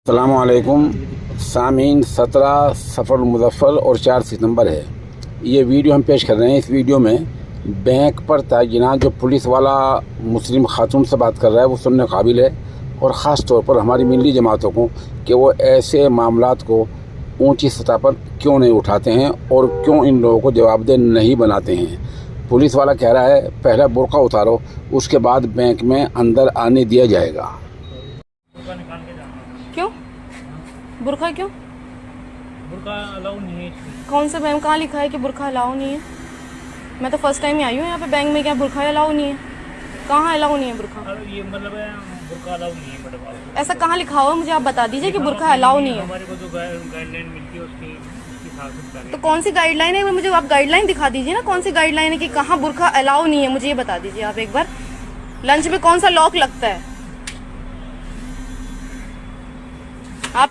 अस्सलामुअलैकुम सामीन। 17 सफ़र मुज़फ़्फ़र और 4 सितंबर है। ये वीडियो हम पेश कर रहे हैं। इस वीडियो में बैंक पर तैनात जो पुलिस वाला मुस्लिम खातून से बात कर रहा है वो सुनने काबिल है, और ख़ास तौर पर हमारी मिली जमातों को कि वो ऐसे मामलात को ऊंची सतह पर क्यों नहीं उठाते हैं और क्यों इन लोगों को जवाबदेह नहीं बनाते हैं। पुलिस वाला कह रहा है पहले बुर्का उतारो, उसके बाद बैंक में अंदर आने दिया जाएगा। क्यों बुर्का क्यों? बुर्का अलाउ नहीं है। कौन सा बैंक, कहाँ लिखा है कि बुर्का अलाउ नहीं है? मैं तो फर्स्ट टाइम ही आई हूँ यहाँ पे बैंक में। क्या बुर्का अलाउ नहीं है? कहाँ अलाउ नहीं है बुर्का? ये मतलब बुर्का अलाउ नहीं है मैडम। ऐसा कहाँ लिखा हुआ है? मुझे आप बता दीजिए कि बुर्का अलाउ नहीं है। हमारे को जो गाइडलाइन मिलती है उसकी हिसाब से। तो कौन सी गाइडलाइन है? मुझे आप गाइडलाइन दिखा दीजिए ना, कौन सी गाइडलाइन है कि कहाँ बुर्का अलाउ नहीं है, मुझे ये बता दीजिए आप एक बार। लंच में कौन सा लॉक लगता है?